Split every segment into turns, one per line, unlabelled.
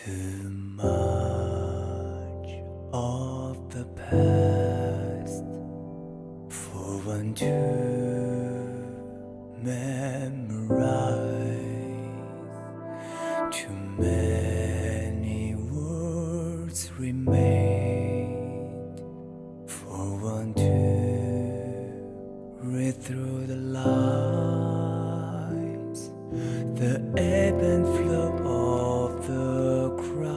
Too much of the past for one to memorize. Too many words remain for one to read through the lines. The ebb and flow of the crowd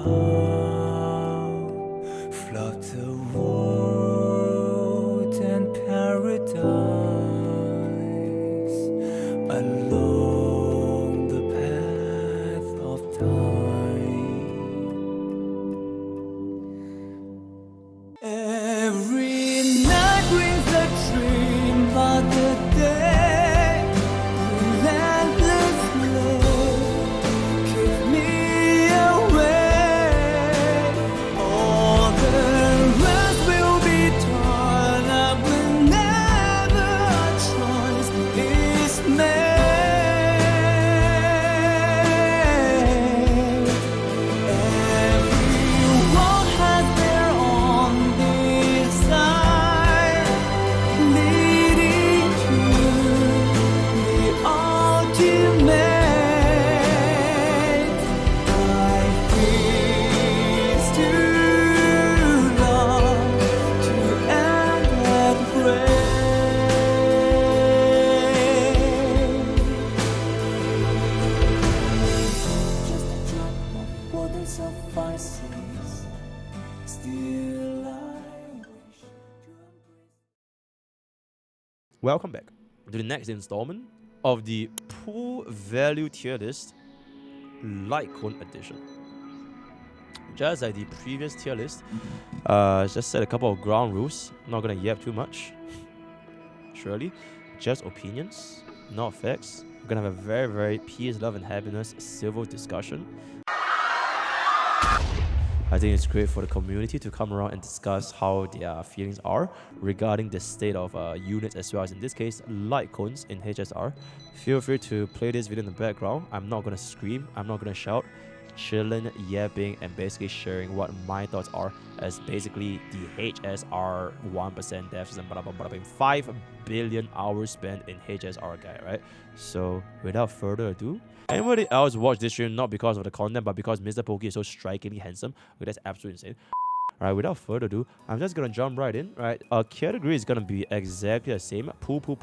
flood the world and paradise along the path of time. Every night brings a dream, but the day relentlessly keeps me awake. All the rest will be torn up whenever a choice is made. Everyone has their own desire, leading to the ultimate. Life is too long to end at Just a drop of water suffices. Still I wish to embrace.
Welcome back to the next installment of the Pool Value Tier List Litecoin Edition. Just like the previous tier list, just set a couple of ground rules. Not gonna yap too much. Surely, just opinions, not facts. We're gonna have a very, very peace, love, and happiness civil discussion. I think it's great for the community to come around and discuss how their feelings are regarding the state of units, as well as in this case Litecoins in HSR. Feel free to play this video in the background. I'm not gonna scream, I'm not gonna shout. Chilling, yapping, and basically sharing what my thoughts are as basically the HSR 1% dev system, blah blah blah blah. 5 billion hours spent in HSR guy, right? So without further ado, anybody else watch this stream not because of the content, but because MrPokke is so strikingly handsome? Okay, that's absolutely insane. Alright, without further ado, I'm just gonna jump right in. Right, category is gonna be exactly the same. Poo, per,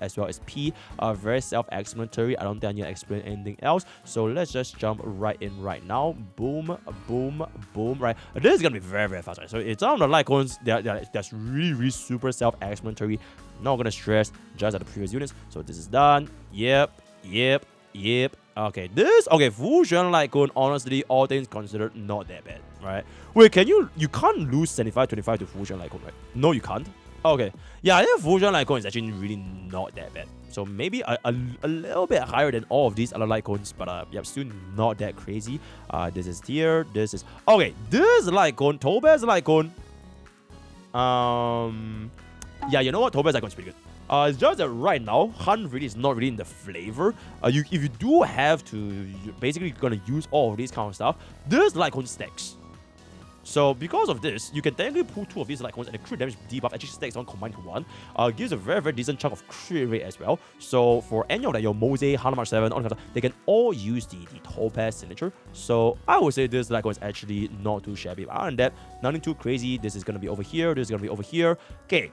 as well as P. Very self-explanatory. I don't think I need to explain anything else. So let's just jump right in right now. Boom, boom, boom. Right, this is gonna be very, very fast. Right? So it's on the Litecoins. That's really, really super self-explanatory. Not gonna stress. Just like the previous units. So this is done. Yep. Okay, Fusion Litecoin, honestly, all things considered, not that bad, right? Wait, you can't lose 75-25 to Fusion Litecoin, right? No, you can't. Okay, yeah, I think Fusion Litecoin is actually really not that bad. So maybe a little bit higher than all of these other Litecoins, but yeah, still not that crazy. This is tier, this is okay. This Litecoin, Topaz Litecoin. Yeah, you know what? Topaz Litecoin is pretty good. It's just that right now, Hunt really is not really in the flavor. If you do have to, you're basically gonna use all of these kind of stuff. This Litecoin stacks. So because of this, you can technically pull 2 of these Litecoins, and the crit damage debuff actually stacks on combined to 1. Gives a very, very decent chunk of crit rate as well. So for any of your Mydei, Hanamar 7, all they can all use the Topaz signature. So I would say this Litecoin is actually not too shabby. But other than that, nothing too crazy. This is gonna be over here. This is gonna be over here. Okay.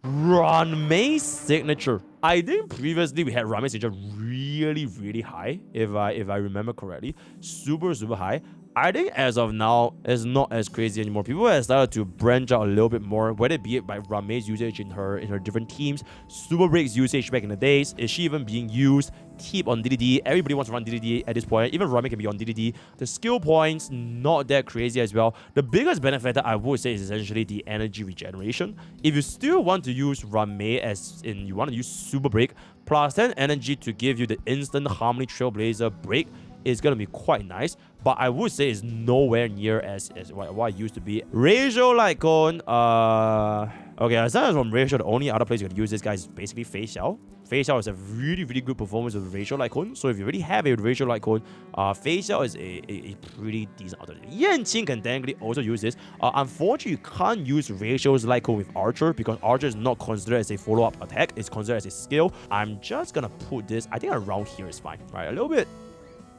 Ruan Mei signature. I think previously we had Ruan Mei signature really, really high, if I remember correctly. Super, super high. I think as of now, it's not as crazy anymore. People have started to branch out a little bit more, whether it be it by Ruan Mei's usage in her different teams, Super Break's usage back in the days. Is she even being used? Tip on DDD. Everybody wants to run DDD at this point. Even Ruan Mei can be on DDD. The skill points, not that crazy as well. The biggest benefit that I would say is essentially the energy regeneration. If you still want to use Ruan Mei, as in you want to use Super Break, plus 10 energy to give you the instant Harmony Trailblazer break, is going to be quite nice, but I would say it's nowhere near as what it used to be. Ratio Litecoin, Okay, aside from Ratio, the only other place you can use this guy is basically Fei Xiao. Fei Xiao is a really, really good performance with Ratio Light Cone. So if you already have a Ratio Light Cone, Fei Xiao is a pretty decent alternative. Yanqing can technically also use this. Unfortunately, you can't use Ratio's Light Cone with Archer because Archer is not considered as a follow-up attack. It's considered as a skill. I'm just gonna put this, I think around here is fine, right? A little bit.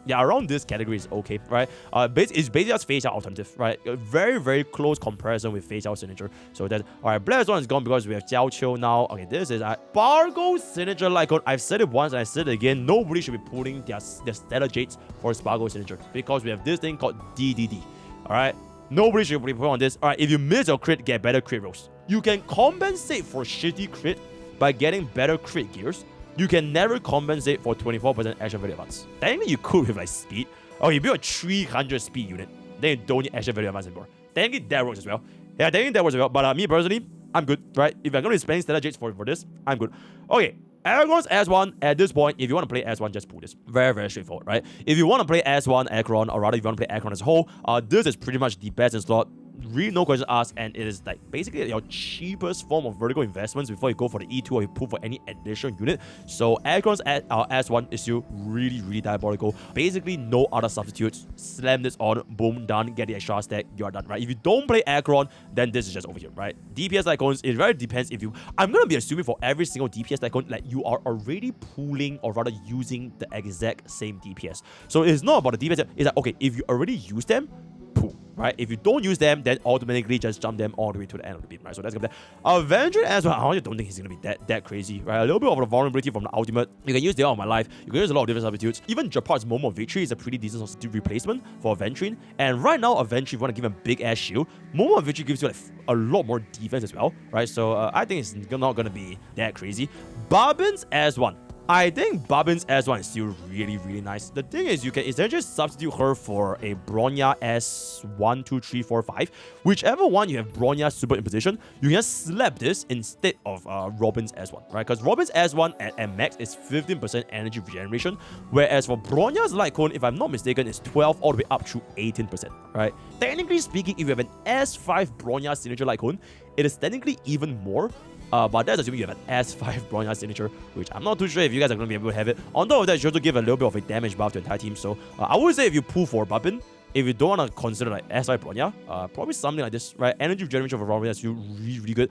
Yeah, around this category is okay, right? It's basically just Fei Xiao alternative, right? A very, very close comparison with Fei Xiao signature. So that's alright. Blair's one is gone because we have Jiaoqiu now. Okay, this is Spargo signature Light Cone. I've said it once and I said it again. Nobody should be pulling their Stellar Jades for Spargo signature because we have this thing called DDD. Alright, nobody should be pulling on this. Alright, if you miss your crit, get better crit rolls. You can compensate for shitty crit by getting better crit gears. You can never compensate for 24% action value advance. Technically, you could with like speed. Oh, you build a 300 speed unit, then you don't need action value advance anymore. Technically, that works as well. Yeah, technically that works as well. But me personally, I'm good, right? If I'm going to be spending Stellar Jades for this, I'm good. Okay, Acheron's S1 at this point, if you want to play S1, just pull this. Very, very straightforward, right? If you want to play S1 Acheron, or rather if you want to play Acheron as a whole, this is pretty much the best in slot. Really no questions asked, and it is like basically your cheapest form of vertical investments before you go for the E2 or you pull for any additional unit. So Acheron's S1 is still really, really diabolical. Basically no other substitutes. Slam this on, boom, done, get the extra stack, you are done, right? If you don't play Acheron, then this is just over here, right? DPS icons, it really depends if you... I'm gonna be assuming for every single DPS icon, like you are already pulling or rather using the exact same DPS. So it's not about the DPS, it's like, okay, if you already use them, right? If you don't use them, then automatically just jump them all the way to the end of the beat, right? So that's gonna be Aventurine as well. I honestly don't think he's gonna be that crazy, right? A little bit of the vulnerability from the ultimate. You can use the All of My Life. You can use a lot of different substitutes. Even Japart's Moment of Victory is a pretty decent substitute replacement for Aventurine. And right now, Aventurine, if you want to give him a big ass shield, Moment of Victory gives you like a lot more defense as well, right? So I think it's not gonna be that crazy. Barbin's S1. I think Barbin's S1 is still really, really nice. The thing is, you can essentially substitute her for a Bronya S1, 2, 3, 4, 5. Whichever one you have Bronya super in position, you can slap this instead of Robin's S1, right? Because Robin's S1 at max is 15% energy regeneration, whereas for Bronya's Light Cone, if I'm not mistaken, is 12 all the way up to 18%, right? Technically speaking, if you have an S5 Bronya signature Light Cone, it is technically even more. But that's assuming you have an S5 Bronya signature, which I'm not too sure if you guys are going to be able to have it. On top of that, you also give a little bit of a damage buff to the entire team. So I would say if you pull for Barbin, if you don't want to consider like S5 Bronya, probably something like this, right? Energy regeneration for Bronya is really, really good.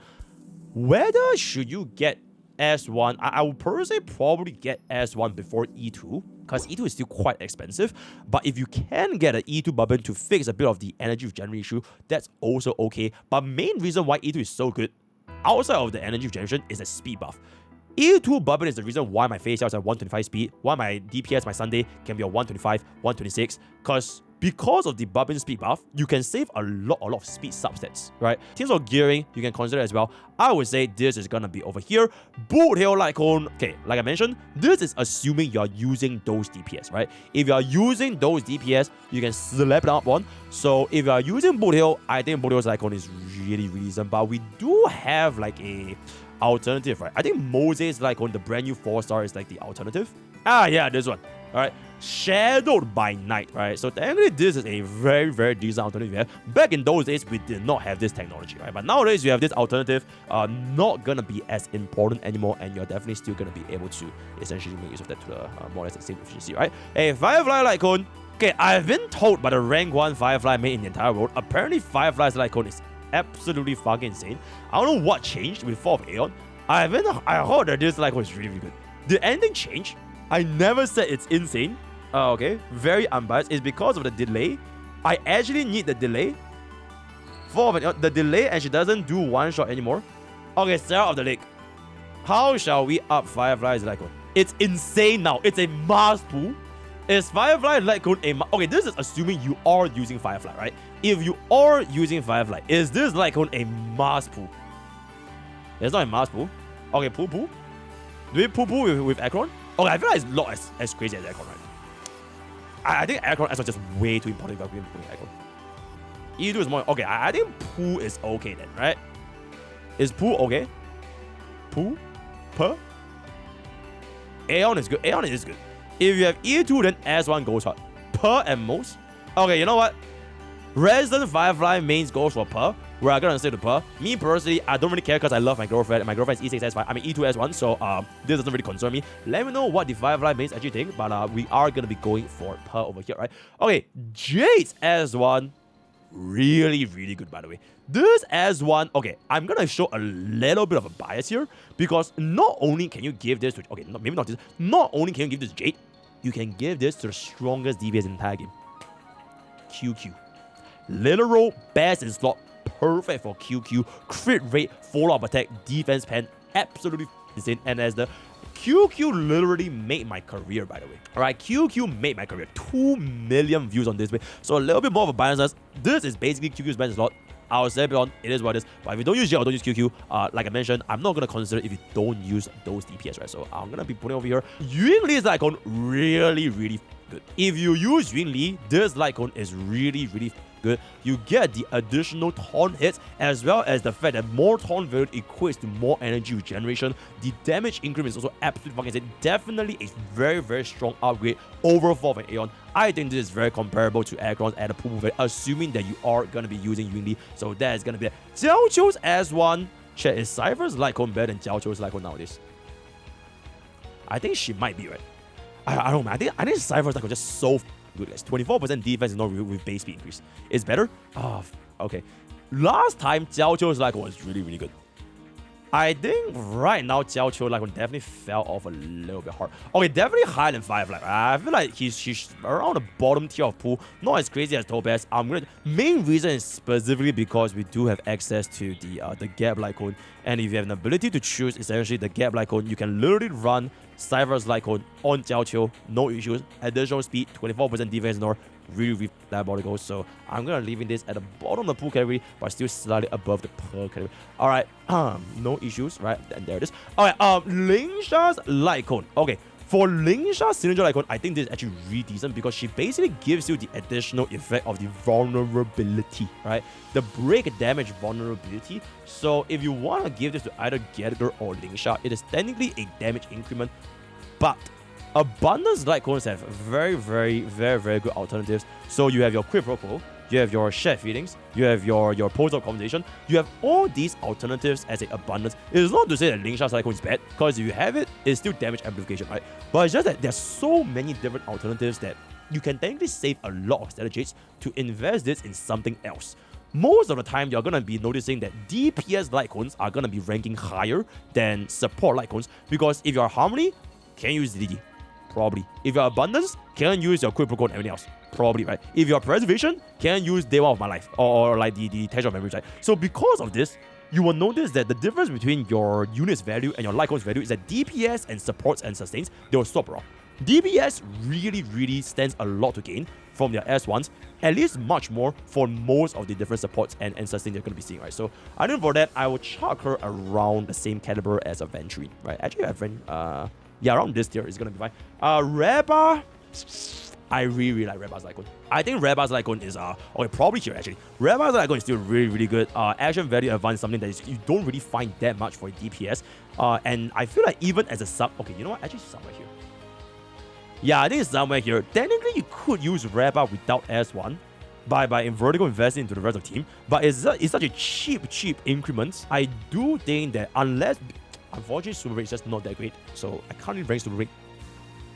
Whether should you get S1, I would personally probably get S1 before E2, because E2 is still quite expensive. But if you can get an E2 Barbin to fix a bit of the energy regeneration issue, that's also okay. But main reason why E2 is so good, outside of the energy regeneration, is the speed buff. E2 Barbin is the reason why my Fei Xiao is at 125 speed, why my DPS, my Sunday, can be at 125, 126, because of the Barbin speed buff, you can save a lot of speed substats, right? In terms of gearing, you can consider as well. I would say this is gonna be over here. Boothill Light Cone. Okay, like I mentioned, this is assuming you are using those DPS, right? If you are using those DPS, you can slap it up on. So if you are using Boothill, I think Boothill's Light Cone is really decent. But we do have like a alternative, right? I think Mose's Light Cone, the brand new 4-star, is like the alternative. Yeah, this one. Alright, Shadowed by Night, right? So technically this is a very decent alternative. Back in those days, we did not have this technology, right? But nowadays, you have this alternative, not gonna be as important anymore, and you're definitely still gonna be able to essentially make use of that to the more or less the same efficiency, right? A Firefly Light Cone. Okay, I've been told by the rank 1 Firefly main in the entire world, apparently Firefly's Light Cone is absolutely fucking insane. I don't know what changed with 4 of Aeon. I heard that this Light Cone is really good. Did anything change? I never said it's insane. Okay, very unbiased. It's because of the delay. I actually need the delay. The delay, and she doesn't do one shot anymore. Okay, Sarah of the Lake. How shall we up Firefly's Light Cone? It's insane now. It's a mass pool. Is Firefly Light Cone a... Okay, this is assuming you are using Firefly, right? If you are using Firefly, is this Light Cone a mass pool? It's not a mass pool. Okay, pool. Do we pool with Acheron? Okay, I feel like it's not as crazy as Acheron, right? I think Acheron is just way too important if I'm going to put Acheron. E2 is more... Okay, I think pool is okay then, right? Is pool okay? Pool? Per? Aeon is good. Aeon is good. If you have E2, then S1 goes hard. Per and most. Okay, you know what? Resident Firefly mains goes for per. we're gonna stay to per. Me personally, I don't really care because I love my girlfriend. My girlfriend is E6S5. I mean E2S1, so this doesn't really concern me. Let me know what the Firefly mains actually think, but we are gonna be going for per over here, right? Okay, Jade's S1. Really, really good, by the way. This S1, okay, I'm gonna show a little bit of a bias here because not only can you give this to, okay, maybe not this, not only can you give this to Jade, you can give this to the strongest DPS in the entire game. QQ. Literal best in slot, perfect for QQ, crit rate, follow-up attack, defense pen, absolutely insane. And as the QQ literally made my career, by the way. Alright, QQ made my career. 2 million views on this way. So a little bit more of a biasness. This is basically QQ's best in slot. I'll say it on, it is what it is. But if you don't use Jade or don't use QQ, like I mentioned, I'm not going to consider it if you don't use those DPS, right? So I'm going to be putting over here. Yunli's icon really, really good. If you use Yunli, this icon is really, really good. You get the additional taunt hits as well as the fact that more taunt value equates to more energy regeneration. The damage increment is also absolutely fucking insane. Definitely a very, very strong upgrade over 4 of Aeon. I think this is very comparable to Acheron at a pool move, assuming that you are going to be using Yunli. So that is going to be it. Jiaoqiu's S1. Chat, is Cypher's Lycon better than Jiaoqiu's Lycon nowadays? I think she might be, right? I don't know, man. I think Cypher's Lycon just so good. Guys. 24% defense is not with base speed increase. It's better? Ah, okay. Last time, Jiaoqiu's Lycon was really, really good. I think right now, Jiaoqiu Lycon definitely fell off a little bit hard. Okay, definitely higher than Firefly. I feel like he's around the bottom tier of pool. Not as crazy as Topaz. Main reason is specifically because we do have access to the gap Lycon. And if you have an ability to choose essentially the gap Lycon, you can literally run Cypher's Lycon on Jiaoqiu. No issues. Additional speed, 24% defense nor. Really, really diabolical. So I'm gonna leaving this at the bottom of the pool category, but still slightly above the per category. Alright, no issues, right? And there it is. Alright, Lingsha's Lycon. Okay, for Lingsha's signature Lycon, I think this is actually really decent because she basically gives you the additional effect of the vulnerability, right? The break damage vulnerability. So if you want to give this to either Gedgar or Lingsha, it is technically a damage increment, but Abundance Lycons have very, very, very, very good alternatives. So you have your Quid Pro Quo, you have your Shared Feelings, you have your Post-Op Conversation. You have all these alternatives as an abundance. It is not to say that Lingsha's Lycon is bad, because if you have it, it's still damage amplification, right? But it's just that there's so many different alternatives that you can technically save a lot of strategies to invest this in something else. Most of the time, you're going to be noticing that DPS Lycons are going to be ranking higher than support Lycons, because if you're Harmony, can you use DD? Probably. If you're Abundance, can use your Quid Pro Quo and everything else? Probably, right? If you're Preservation, can use Day 1 of My Life or like the Texture of Memory, right? So because of this, you will notice that the difference between your unit's value and your Lycon's value is that DPS and supports and sustains, they will swap around. DPS really, really stands a lot to gain from their S1s, at least much more for most of the different supports and sustains you're going to be seeing, right? So I think for that, I will chuck her around the same caliber as Aventurine, right? Actually, yeah, around this tier is going to be fine. Rappa, I really, really like Rappa's Lycon. I think Rappa's Lycon is, okay, probably here actually. Rappa's Lycon is still really, really good. Action value advanced, something that you don't really find that much for DPS. And I feel like even as a sub, okay, you know what? Actually, somewhere here. Yeah, I think it's somewhere here. Technically, you could use Rappa without S1 by vertical investing into the rest of the team. But it's such a cheap increment. I do think that unless... Unfortunately, super rate is just not that great, so I can't really rank super rate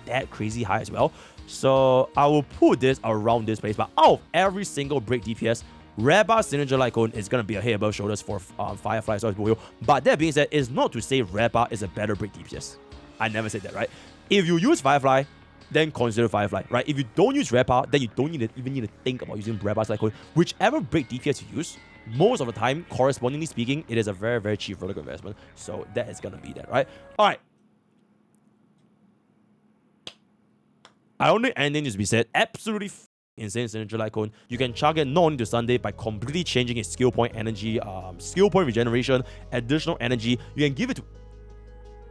that crazy high as well. So I will put this around this place. But out of every single break DPS, Rappa's signature Lycon is going to be a head above shoulders for Firefly as well as Boothill. But that being said, it's not to say Rappa is a better break DPS. I never said that, right? If you use Firefly, then consider Firefly, right? If you don't use Rappa, then you don't even need to think about using Rappa's Lycon. Whichever break DPS you use, most of the time, correspondingly speaking, it is a very, very cheap vertical investment. So that is going to be that, right? All right. I don't think anything needs to be said. Absolutely insane signature Lycon. You can chug it not only to Sunday by completely changing its skill point energy, skill point regeneration, additional energy. You can give it to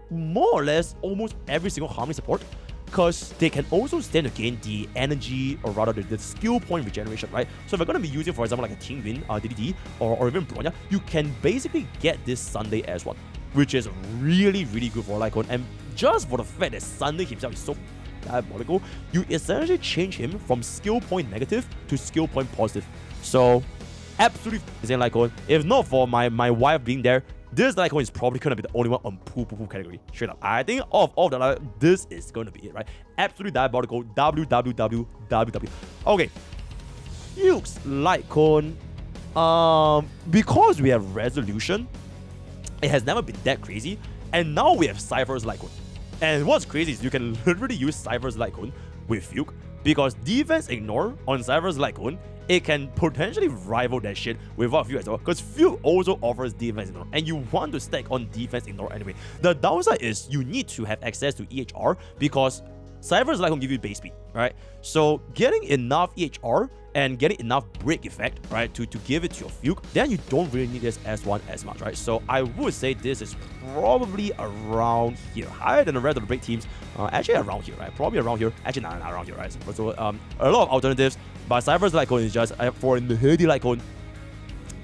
more or less almost every single Harmony support, because they can also stand to gain the energy, or rather the skill point regeneration, right? So if you're going to be using, for example, like a King Win, DDD, or even Bronya, you can basically get this Sunday as one, which is really, really good for Lycon. And just for the fact that Sunday himself is so diabolical, you essentially change him from skill point negative to skill point positive. So absolutely insane Lycone. If not for my wife being there, this Lycone is probably gonna be the only one on poo category. Straight up. I think of all the this is gonna be it, right? Absolutely diabolical. WWW. Okay. Fugue's Lycone. Because we have resolution, it has never been that crazy. And now we have Cipher's Lycone. And what's crazy is you can literally use Cipher's Lycone with Fugue, because defense ignore on Cipher's Lycone, it can potentially rival that shit without Fugue as well. Because Fugue also offers defense ignore, and you want to stack on defense ignore anyway. The downside is you need to have access to EHR, because Cipher's Lycone give you base speed, right? So getting enough EHR and getting enough break effect, right, to give it to your Fugue, then you don't really need this S1 as much, right? So I would say this is probably around here, higher than the rest of the break teams. Actually around here, right? Probably around here. Actually, not around here, right? So a lot of alternatives, but Cipher's Lycone is just for the Herta Lycone.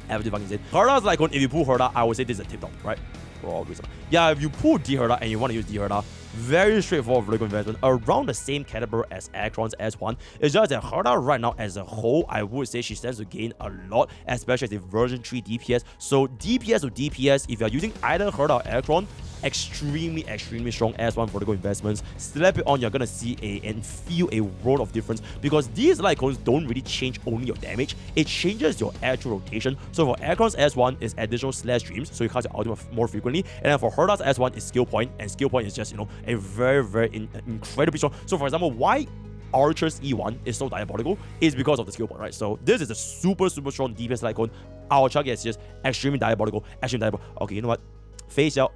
Absolutely fucking insane. Herta's Lycone, if you pull Herta, I would say this is a tip top, right? Probably so. Yeah, if you pull D-Herta and you want to use D-Herta, very straightforward vertical investment, around the same caliber as Acheron's S1. It's just that Herta right now as a whole, I would say she stands to gain a lot, especially as a version 3 DPS. So DPS to DPS, if you're using either Herta or Acheron, extremely strong S1 vertical investments. Slap it on, you're gonna see and feel a world of difference, because these Lycones don't really change only your damage, it changes your actual rotation. So for Acheron's S1 is additional slash dreams, so you cast your ultimate more frequently, and then for Herta's S1 is skill point, and skill point is just, you know, a very incredibly strong. So for example, why Archer's E1 is so diabolical is because of the skill point, right? So this is a super strong DPS Lycone. Our Chuck is just extremely diabolical. Okay, you know what? Face out.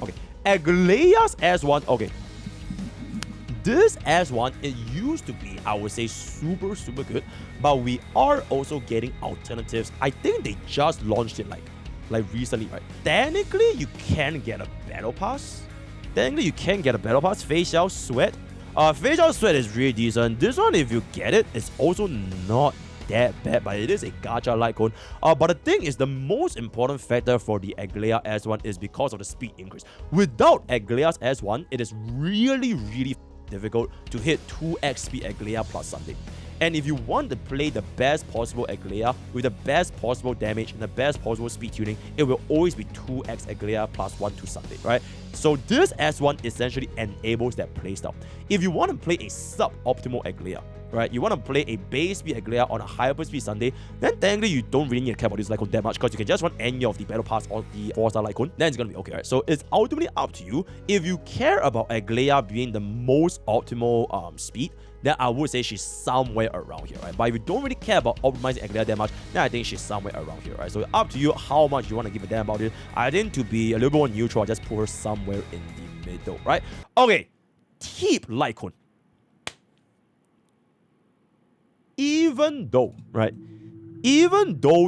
Okay, Aglaea's S1. Okay, this S1, it used to be, I would say, super good, but we are also getting alternatives. I think they just launched it like recently, right? Technically, you can get a battle pass. Facial Sweat. Facial Sweat is really decent. This one, if you get it, it's also not that bad, but it is a gacha Lycone. But the thing is, the most important factor for the Aglaea S1 is because of the speed increase. Without Aglaea's S1, it is really difficult to hit 2x speed Aglaea plus Sunday. And if you want to play the best possible Aglaea with the best possible damage and the best possible speed tuning, it will always be 2x Aglaea plus 1 to Sunday, right? So this S1 essentially enables that playstyle. If you want to play a sub-optimal Aglaea, right, you want to play a base speed Aglaea on a higher speed Sunday, then technically you don't really need to care about this Lycone that much, because you can just run any of the battle pass or the 4-star Lycone, then it's gonna be okay, right? So it's ultimately up to you. If you care about Aglaea being the most optimal speed, then I would say she's somewhere around here, right? But if you don't really care about optimizing Aglaea that much, then I think she's somewhere around here, right? So up to you how much you want to give a damn about it. I think to be a little bit more neutral, I just put her somewhere in the middle, right? Okay, Teep Lycone. Even though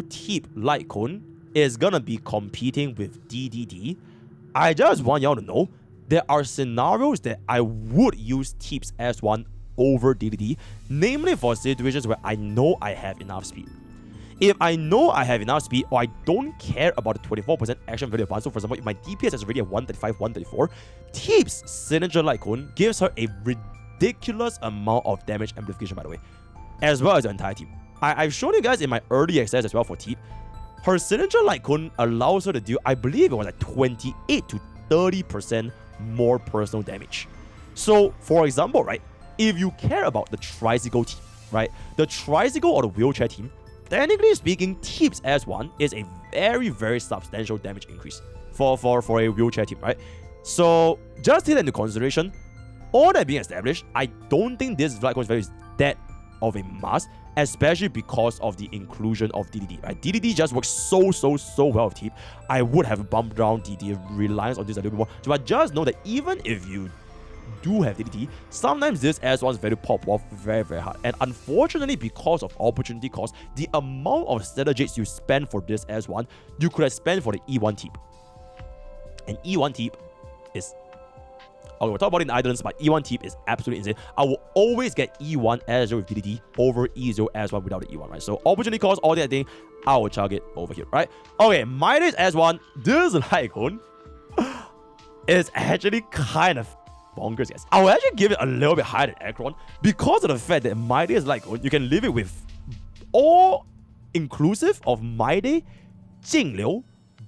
Teep Lycone is gonna be competing with DDD, I just want y'all to know there are scenarios that I would use Teep's S1 over DDD, namely for situations where I know I have enough speed. If I know I have enough speed, or I don't care about the 24% action value advance, so for example, if my DPS is already at 135, 134, Teep's signature Lycone gives her a ridiculous amount of damage amplification, by the way, as well as the entire team. I've shown you guys in my early access as well for Teep. Her signature Lycone allows her to do, I believe it was like 28 to 30% more personal damage. So, for example, right, if you care about the tricycle team, right, the tricycle or the wheelchair team, technically speaking, Teep's S1 is a very substantial damage increase for a wheelchair team, right? So, just take that into consideration. All that being established, I don't think this Lycone value is that of a must, especially because of the inclusion of DDD, right? DDD just works so well with Teep. I would have bumped down the reliance on this a little bit more, but just know that even if you do have DDD, sometimes this S1's value pop off very hard. And unfortunately, because of opportunity cost, the amount of stellar jades you spend for this S1, you could have spent for the E1 Teep. And E1 Teep is... Okay, we'll talk about it in Idolins, but E1 Teep is absolutely insane. I will always get E1 S0 with DDD over E0 S1 without the E1, right? So opportunity cost, all that thing, I will chug it over here, right? Okay, Mydei's S1, this Lycone is actually kind of bonkers, guys. I will actually give it a little bit higher than Acheron because of the fact that Mydei's Lycone, you can leave it with all inclusive of Mydei, Jingliu,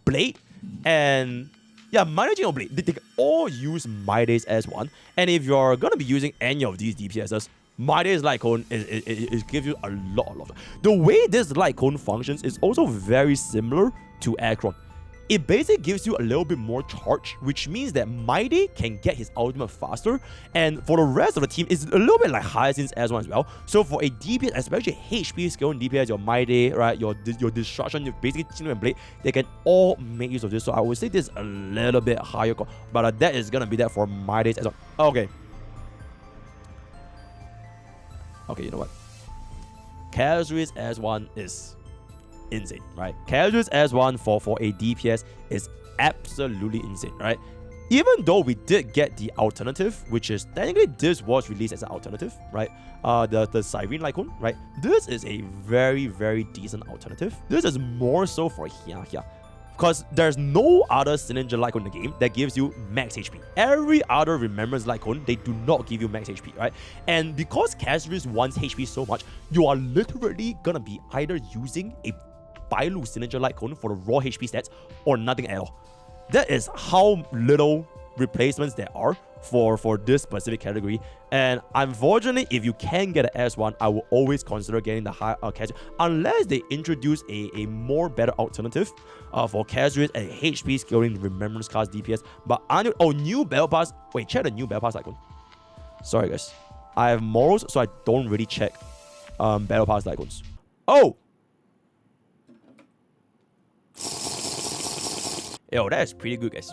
Blade, and yeah, Mydei, Jingliu, Blade. They can all use Mydei's S1. And if you're gonna be using any of these DPSs, Mydei's light cone is gives you a lot. The way this light cone functions is also very similar to Acheron. It basically gives you a little bit more charge, which means that Mydei can get his ultimate faster, and for the rest of the team, it's a little bit like Hyacine's S1 as well. So for a DPS, especially HP scaling DPS, your Mydei, right, your Destruction, your basically Jingliu and Blade, they can all make use of this. So I would say this is a little bit higher, but that is gonna be that for Mydei's S1. Okay, you know what? Castorice S1 is insane, right? Castorice S1 for a DPS is absolutely insane, right? Even though we did get the alternative, which is technically this was released as an alternative, right? The Siren Lycon, right? This is a very, very decent alternative. This is more so for Hyacine, because there's no other Signature Lycon in the game that gives you max HP. Every other Remembrance Lycon, they do not give you max HP, right? And because Castorice wants HP so much, you are literally gonna be either using a Bailu Signature Lycon for the raw HP stats or nothing at all. That is how little replacements there are for this specific category. And unfortunately, if you can get an S1, I will always consider getting the high Castorice, unless they introduce a more better alternative for Castorice, a HP scaling Remembrance class DPS. But new Battle Pass. Wait, check the new Battle Pass icon. Sorry guys, I have morals, so I don't really check Battle Pass icons. Oh! Yo, that is pretty good, guys.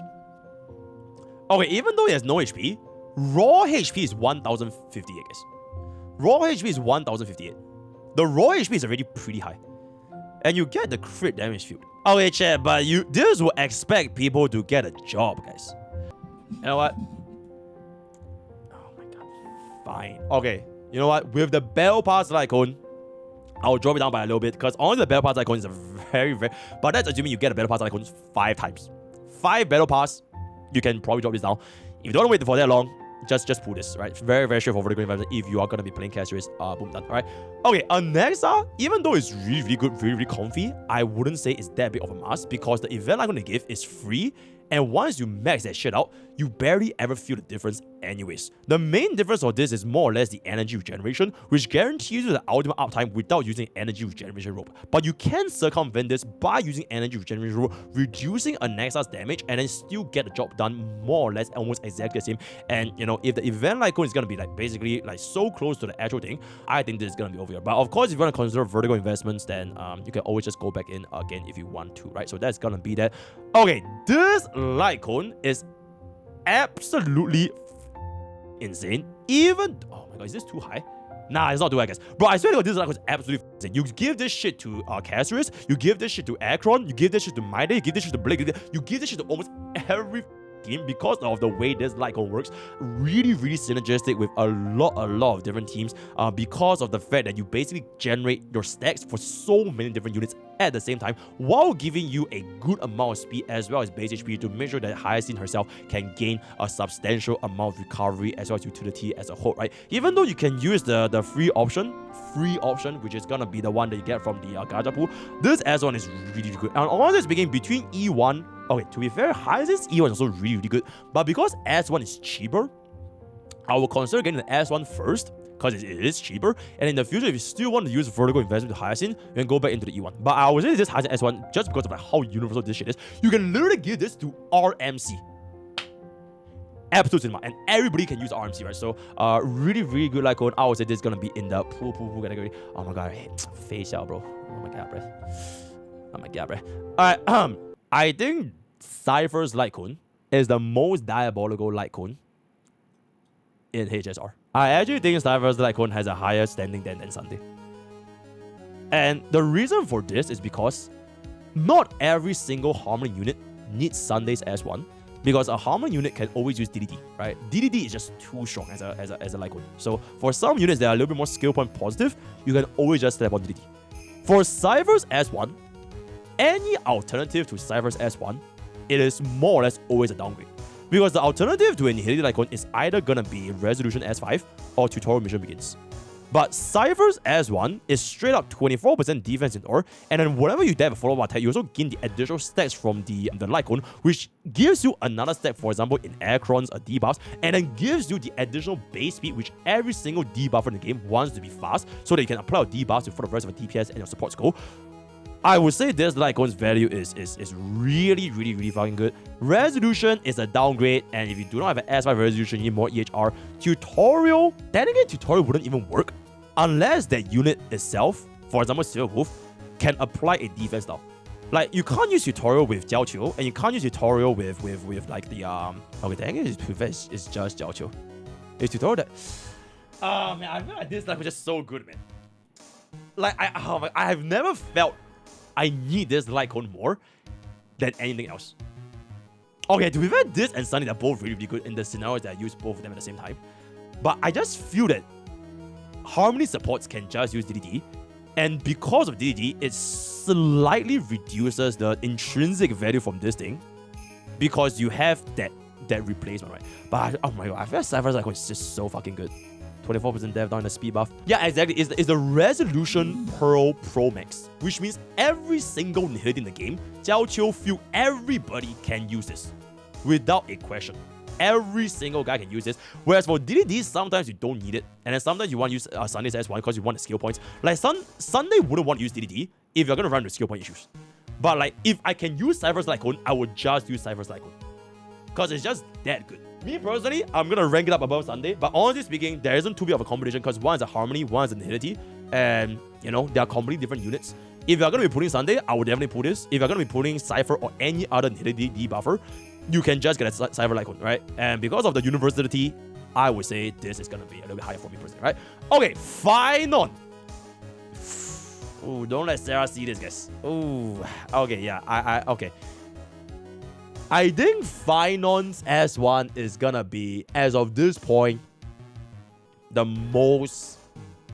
Okay, even though he has no HP, raw HP is 1058, guys. Raw HP is 1058. The raw HP is already pretty high. And you get the crit damage field. Okay, chat, but this will expect people to get a job, guys. You know what? Oh my god. Fine. Okay, you know what? With the Battle Pass icon, I'll drop it down by a little bit, because only the Battle Pass icon is a very, but that's assuming you get a Battle Pass icon 5 times. 5 Battle Pass, you can probably drop this down. If you don't want to wait for that long, just pull this, right? Very, very straightforward environment if you are going to be playing Castorice, boom, done, alright? Okay, Anaxa, even though it's really, really good, really, really comfy, I wouldn't say it's that big of a must, because the event I'm going to give is free, and once you max that shit out, you barely ever feel the difference anyways. The main difference of this is more or less the energy regeneration, which guarantees you the ultimate uptime without using energy regeneration rope. But you can circumvent this by using energy regeneration rope, reducing Anaxa's damage, and then still get the job done more or less almost exactly the same. And you know, if the event icon is gonna be like basically like so close to the actual thing, I think this is gonna be over here. But of course, if you want to consider vertical investments, then you can always just go back in again if you want to, right? So that's gonna be that. Okay, this light cone is absolutely insane. Even oh my god, is this too high? Nah, it's not too high, guys. Bro, I swear to God, this light cone is absolutely insane. You give this shit to Castorice, you give this shit to Acheron, you give this shit to Mydei, you give this shit to Blade, you give this shit to almost every team because of the way this light cone works. Really, really synergistic with a lot of different teams because of the fact that you basically generate your stacks for so many different units at the same time, while giving you a good amount of speed as well as base HP to make sure that Hyacine herself can gain a substantial amount of recovery as well as utility as a whole, right? Even though you can use the free option, which is gonna be the one that you get from the gacha pool, this S1 is really good. And honestly speaking, between E1, okay, to be fair, Hyacine's E1 is also really, really good, but because S1 is cheaper, I will consider getting the S1 first, because it is cheaper, and in the future, if you still want to use vertical investment to Hyacine, you can go back into the E1. But I would say this Hyacine S1, just because of like how universal this shit is, you can literally give this to RMC. Absolute cinema, and everybody can use RMC, right? So, really, really good light code. I would say this is gonna be in the pool category. Oh my god, face out, bro. Oh my god, bro. Oh my god, bro. Alright, I think Cipher's light cone is the most diabolical light cone in HSR. I actually think Cipher's light cone has a higher standing than Sunday. And the reason for this is because not every single Harmony unit needs Sunday's S1, because a Harmony unit can always use DDD, right? DDD is just too strong as a light cone. So for some units that are a little bit more skill point positive, you can always just step on DDD. For Cipher's S1, any alternative to Cipher's S1, it is more or less always a downgrade. Because the alternative to an inhibited icon is either gonna be Resolution S5 or Tutorial Mission Begins. But Cypher's S1 is straight up 24% defense in ore, and then whenever you have a follow-up attack, you also gain the additional stacks from the light cone, which gives you another stack, for example, in Acheron's debuffs, and then gives you the additional base speed, which every single debuffer in the game wants to be fast, so that you can apply your debuffs for the rest of the DPS and your supports go. I would say this light cone's value is really, really, really fucking good. Resolution is a downgrade, and if you do not have an S5 resolution, you need more EHR. Tutorial, technically tutorial wouldn't even work unless that unit itself, for example Silver Wolf, can apply a defense style. Like, you can't use tutorial with Jiaoqiu, and you can't use tutorial with like the okay, technically it's just Jiaoqiu. It's tutorial that man, I feel like this light was just so good, man. Like I have never felt I need this light cone more than anything else. Okay, to be fair, this and Sunny, they're both really, really good in the scenarios that I use both of them at the same time. But I just feel that Harmony supports can just use DDD, and because of DDD, it slightly reduces the intrinsic value from this thing because you have that replacement, right? But oh my god, I feel like Cypher's light cone is just so fucking good. 24% dev down in the speed buff. Yeah, exactly. It's the Resolution Pearl Pro Max, which means every single hit in the game, Jiaoqiu, Fugue, everybody can use this without a question. Every single guy can use this. Whereas for DDD, sometimes you don't need it, and then sometimes you want to use Sunday's S1 because you want the skill points. Like Sunday wouldn't want to use DDD if you're gonna run with skill point issues. But like, if I can use Cypher's light cone, I would just use Cypher's light cone because it's just that good. Me personally, I'm gonna rank it up above Sunday, but honestly speaking, there isn't too big of a competition because one is a Harmony, one is a Nihility, and you know, they are completely different units. If you're gonna be putting Sunday, I would definitely put this. If you're gonna be putting Cipher or any other Nihility debuffer, you can just get a Cypher light cone, right? And because of the universality, I would say this is gonna be a little bit higher for me personally, right? Okay, Phainon. Ooh, don't let Sarah see this, guys. Ooh, okay, yeah, okay. I think Phainon's S1 is gonna be, as of this point, the most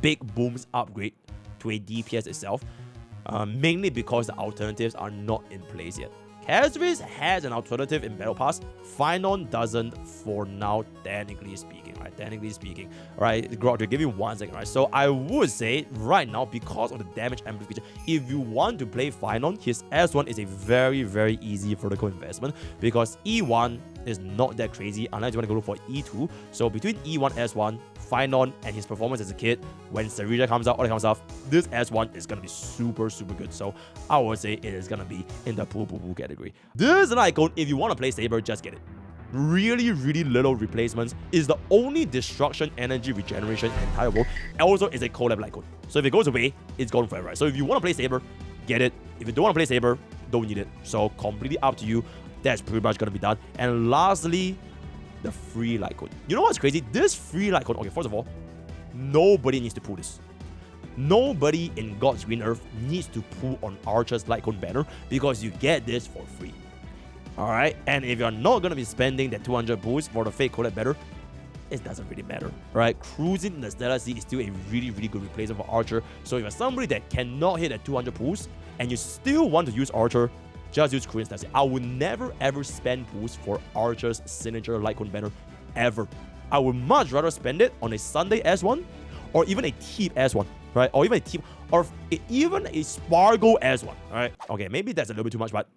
big booms upgrade to a DPS itself, mainly because the alternatives are not in place yet. Castorice has an alternative in Battle Pass. Phainon doesn't for now, technically speaking, right? Technically speaking, right? Grog, to give you 1 second, right? So I would say right now, because of the damage amplification, if you want to play Phainon, his S1 is a very, very easy vertical investment because E1 is not that crazy unless you want to go look for E2. So between E1, S1, Phainon, and his performance as a kid, when Sarija comes out, all that kind of stuff, this S1 is going to be super, super good. So I would say it is going to be in the poo category. This light cone, if you want to play Saber, just get it. Really, really little replacements. Is the only destruction energy regeneration in the entire world. Also, is a collab light cone. So if it goes away, it's gone forever. Right? So if you want to play Saber, get it. If you don't want to play Saber, don't need it. So completely up to you. That's pretty much going to be done. And lastly, the free light cone. You know what's crazy? This free light cone, okay, first of all, nobody needs to pull this. Nobody in God's green earth needs to pull on Archer's light cone banner because you get this for free. Alright, and if you're not going to be spending that 200 boost for the fake collab banner, it doesn't really matter. Right, cruising in the Stellar Sea is still a really, really good replacement for Archer. So if you're somebody that cannot hit at 200 pools and you still want to use Archer, just use Cruising Stellar Sea. I would never ever spend boost for Archer's signature light cone banner ever. I would much rather spend it on a Sunday S1 or even a Teep S1, right? Or even a Teep, or even a Spargo S1, right? Okay, maybe that's a little bit too much, but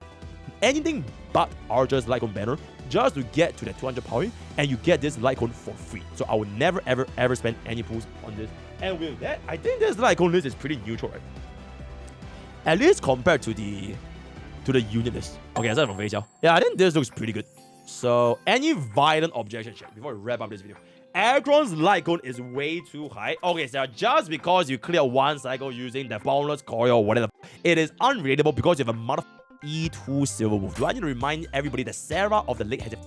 anything but Archer's light cone banner just to get to that 200 power, and you get this light cone for free. So I would never ever spend any pools on this. And with that, I think this light cone list is pretty neutral, right? At least compared to the unit list. Okay, aside from Fei Xiao. Yeah, I think this looks pretty good. So any violent objection check before we wrap up this video. Acheron's light cone is way too high. Okay, so just because you clear one cycle using the boundless coil or whatever, it is unrelatable because you have a mother E2 Silver Wolf. Do I need to remind everybody that Sarah of the Lake has an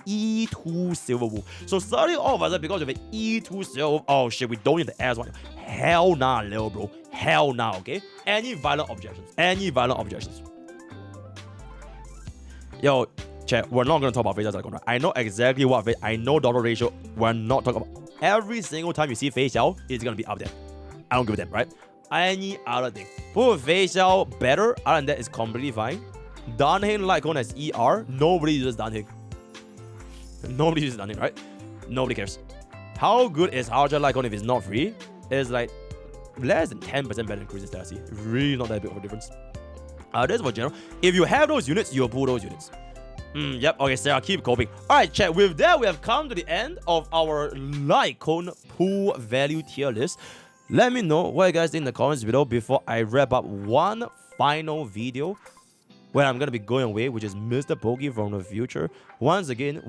E2 Silver Wolf? So suddenly all of a sudden, because of an E2 Silver Wolf, oh shit, we don't need the S1. Hell nah, little bro. Hell nah, okay? Any violent objections? Any violent objections? Yo, chat, we're not going to talk about Fei Xiao's light cone, right? I know exactly what I know dollar ratio. We're not talking about. Every single time you see Fei Xiao, it's going to be up there. I don't give a damn, right? Any other thing. Put Fei Xiao better, other than that, is completely fine. Dunheng light cone as ER. Nobody uses Dunheng. Nobody uses Dunheng, right? Nobody cares. How good is Archer light cone if it's not free? is like less than 10% better than Cruises Darcy. Really not that big of a difference. That's for general. If you have those units, you'll pull those units. Yep, okay, Sarah, keep coping. Alright, chat, with that, we have come to the end of our light cone pool value tier list. Let me know what you guys think in the comments below before I wrap up one final video where I'm gonna be going away, which is MrPokke from the future. Once again,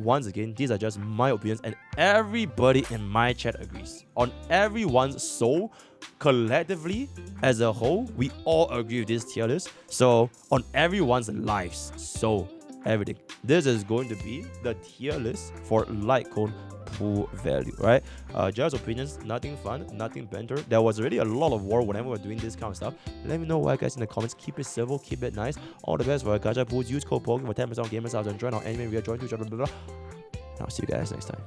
these are just my opinions, and everybody in my chat agrees. On everyone's soul, collectively, as a whole, we all agree with this tier list. So, on everyone's lives, soul, everything, this is going to be the tier list for light cone pool value, right? Just opinions, nothing fun, nothing banter. There was already a lot of war whenever we're doing this kind of stuff. Let me know what you guys in the comments. Keep it civil, keep it nice. All the best for our gacha pools. Use code POKE for 10% on gamers house and join our anime. We are joined to each other. Blah, blah, blah. And I'll see you guys next time.